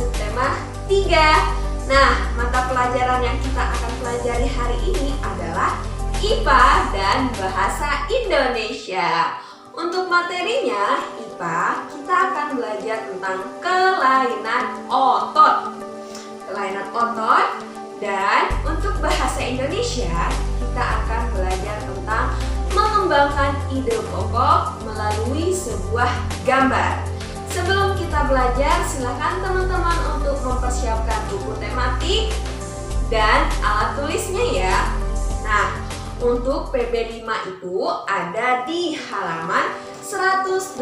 subtema 3. Nah, mata pelajaran yang kita akan pelajari hari ini adalah IPA dan Bahasa Indonesia. Untuk materinya, IPA kita akan belajar tentang kelainan otot. Kelainan otot. Dan untuk Bahasa Indonesia, kita akan belajar tentang mengembangkan ide pokok melalui sebuah gambar. Sebelum kita belajar, silakan teman-teman untuk mempersiapkan buku tematik dan alat tulisnya ya. Nah, untuk PB5 itu ada di halaman 187.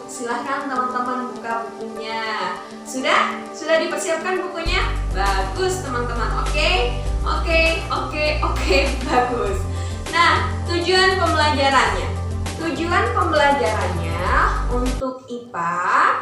Silakan teman-teman buka bukunya. Sudah? Sudah dipersiapkan bukunya? Bagus teman-teman. Oke, bagus. Nah, tujuan pembelajarannya. Tujuan pembelajarannya untuk IPA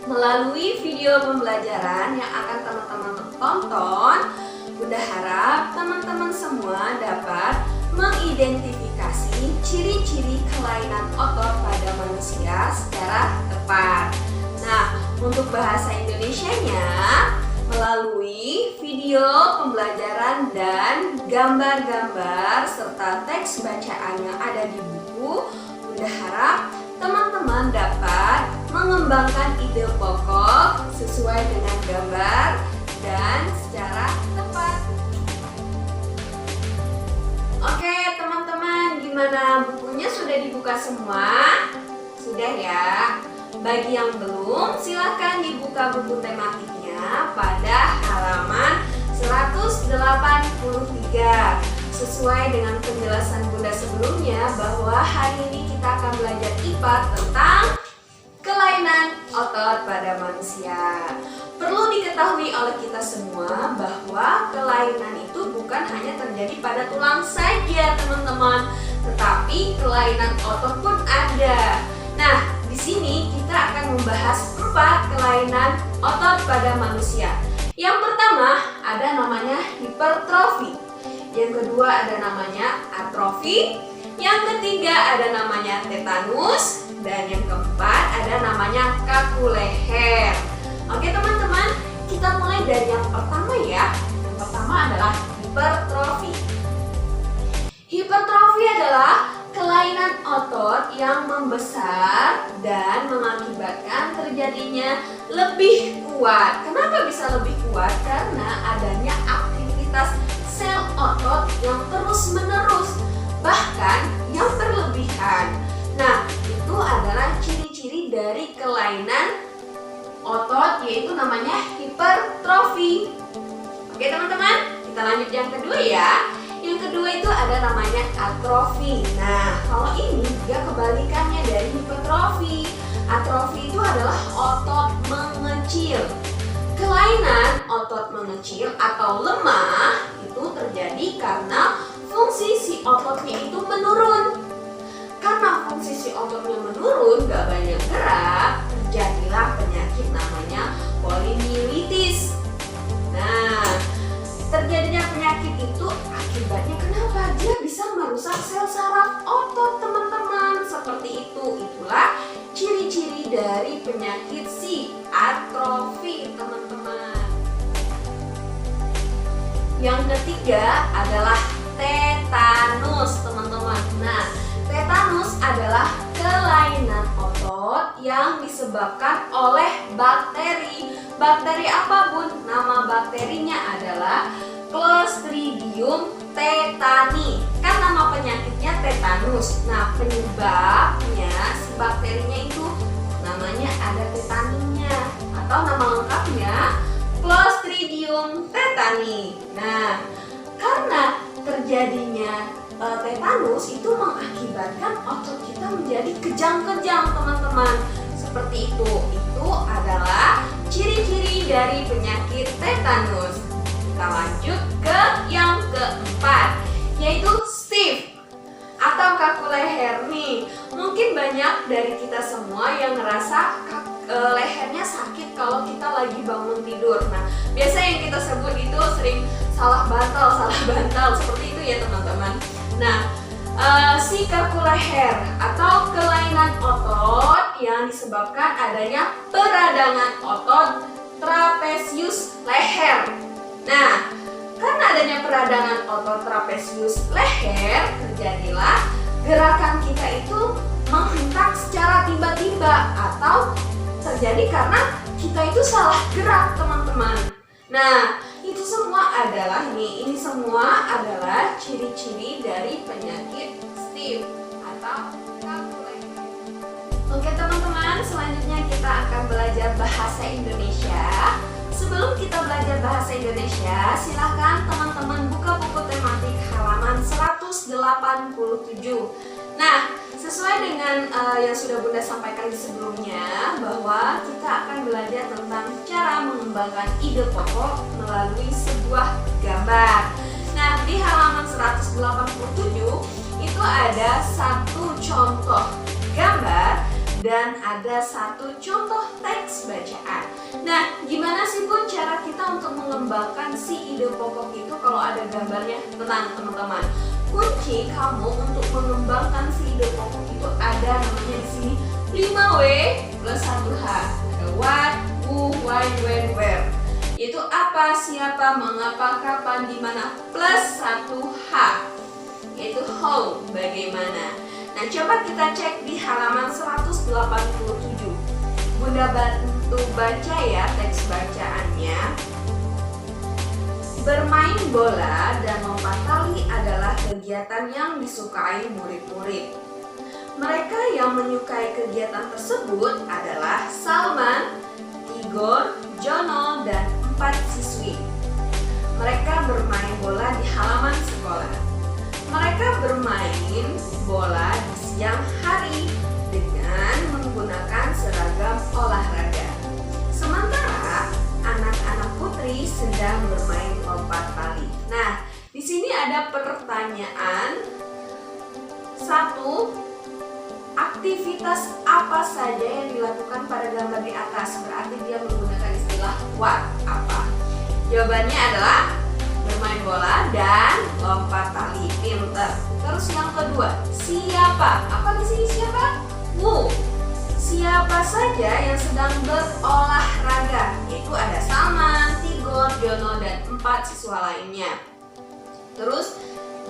melalui video pembelajaran yang akan teman-teman tonton. Bunda harap teman-teman semua dapat mengidentifikasi ciri-ciri kelainan otot pada manusia secara tepat. Nah, untuk bahasa Indonesianya melalui video pembelajaran dan gambar-gambar serta teks bacaan yang ada di buku, Bunda harap teman-teman dapat mengembangkan ide pokok sesuai dengan gambar dan secara tepat. Oke teman-teman, gimana bukunya sudah dibuka semua? Sudah ya? Bagi yang belum, silakan dibuka buku tematiknya pada halaman 183. Sesuai dengan penjelasan Bunda sebelumnya bahwa hari ini kita akan belajar IPA tentang kelainan otot pada manusia. Perlu diketahui oleh kita semua bahwa kelainan itu bukan hanya terjadi pada tulang saja teman-teman, tetapi kelainan otot pun ada. Nah, di sini kita akan membahas 4 kelainan otot pada manusia. Yang pertama ada namanya hipertrofi. Yang kedua ada namanya atrofi. Yang ketiga ada namanya tetanus. Dan yang keempat ada namanya kaku leher. Oke teman-teman, kita mulai dari yang pertama ya. Yang pertama adalah hipertrofi. Hipertrofi adalah kelainan otot yang membesar dan mengakibatkan terjadinya lebih kuat. Kenapa bisa lebih kuat? Karena adanya aktivitas sel otot yang terus-menerus, bahkan yang berlebihan. Nah, itu adalah ciri-ciri dari kelainan otot, yaitu namanya hipertrofi. Oke teman-teman, kita lanjut yang kedua ya. Yang kedua itu ada namanya atrofi. Nah, kalau ini dia kebalikannya dari hipertrofi. Atrofi itu adalah otot mengecil. Kelainan otot mengecil atau lemah itu terjadi karena fungsi si ototnya itu menurun. Karena fungsi si ototnya menurun, gak banyak gerak, terjadilah penyakit namanya polimielitis. Nah, terjadinya penyakit itu akibatnya kenapa? Dia bisa merusak sel saraf otot teman-teman. Seperti itu. Itulah ciri-ciri dari penyakit si atrofi teman-teman. Yang ketiga adalah tetanus teman-teman. Nah, tetanus adalah kelainan otot yang disebabkan oleh bakteri. Bakteri apa bun? Nama bakterinya adalah Clostridium tetani. Kan nama penyakitnya tetanus. Nah, penyebabnya si bakterinya itu namanya ada tetaninya atau nama lengkapnya Clostridium tetani. Nah, karena terjadinya tetanus itu mengakibatkan otot kita menjadi kejang-kejang teman-teman. Seperti itu. Itu adalah ciri-ciri dari penyakit tetanus. Kita lanjut ke yang keempat, yaitu stiff atau kaku leher nih. Mungkin banyak dari kita semua yang ngerasa lehernya sakit kalau kita lagi bangun tidur. Nah, biasa yang kita sebut itu sering salah bantal seperti itu ya teman-teman. Nah, si kaku leher atau kelainan otot yang disebabkan adanya peradangan otot trapesius leher. Nah, karena adanya peradangan otot trapesius leher, terjadilah gerakan kita itu menghentak secara tiba-tiba atau terjadi karena kita itu salah gerak, teman-teman. Nah, itu semua adalah ini semua adalah ciri-ciri dari penyakit stiff atau kalkulasi. Oke teman-teman, selanjutnya kita akan belajar bahasa Indonesia. Sebelum kita belajar bahasa Indonesia, silahkan teman-teman buka buku tematik halaman 187. Nah, sesuai dengan yang sudah Bunda sampaikan di sebelumnya, bahwa kita akan belajar tentang cara mengembangkan ide pokok melalui sebuah gambar. Nah, di halaman 187 itu ada satu contoh gambar dan ada satu contoh teks bacaan. Nah, gimana sih Bun cara kita untuk mengembangkan si ide pokok itu kalau ada gambarnya? Tenang teman-teman. Kunci kamu untuk mengembangkan si ide pokok itu ada namanya di sini 5W plus 1H. Ada what, who, why, when, where. Itu apa, siapa, mengapa, kapan, di mana plus 1H. Yaitu how, bagaimana. Nah, coba kita cek di halaman 187. Bunda bantu baca ya teks bacaannya. Bermain bola dan lompat tali adalah kegiatan yang disukai murid-murid. Mereka yang menyukai kegiatan tersebut adalah Salman, Igor, Jono, dan 4 siswi. Mereka bermain bola di halaman sekolah. Mereka bermain bola di siang hari dengan menggunakan seragam olahraga. Sementara anak-anak putri sedang bermain lompat tali. Nah, di sini ada pertanyaan. 1. Aktivitas apa saja yang dilakukan pada gambar di atas? Berarti dia menggunakan istilah what, apa? Jawabannya adalah bermain bola dan lompat tali. Pinter. Terus yang kedua, siapa? Apa di sini siapa? Who. Siapa saja yang sedang berolahraga? Yaitu ada Salman, Tigor, Jono, dan 4 siswa lainnya. Terus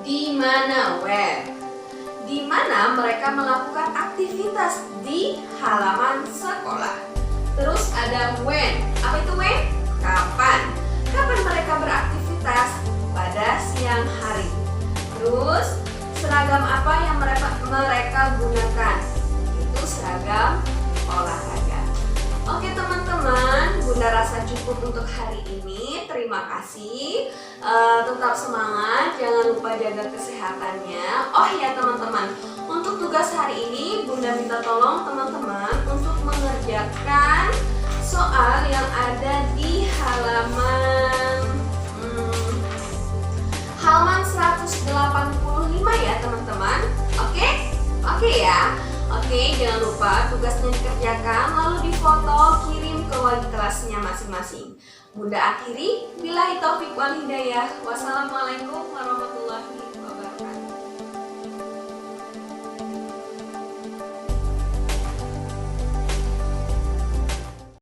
di mana? Where. Di mana mereka melakukan aktivitas? Di halaman sekolah. Terus ada when. Apa itu when? Kapan? Kapan mereka beraktivitas? Pada siang hari. Terus seragam apa yang mereka gunakan? Itu seragam olahraga. Oke teman-teman, Bunda rasa cukup untuk hari ini. Terima kasih. Tetap semangat, jangan lupa jaga kesehatannya. Oh ya teman-teman, untuk tugas hari ini Bunda minta tolong teman-teman untuk mengerjakan soal yang ada di halaman 185 ya teman-teman. Oke ya. Oke, jangan lupa tugasnya dikerjakan lalu difoto, kirim ke wali kelasnya masing-masing. Bunda akhiri, billahi taufik wal hidayah. Wassalamualaikum warahmatullahi wabarakatuh.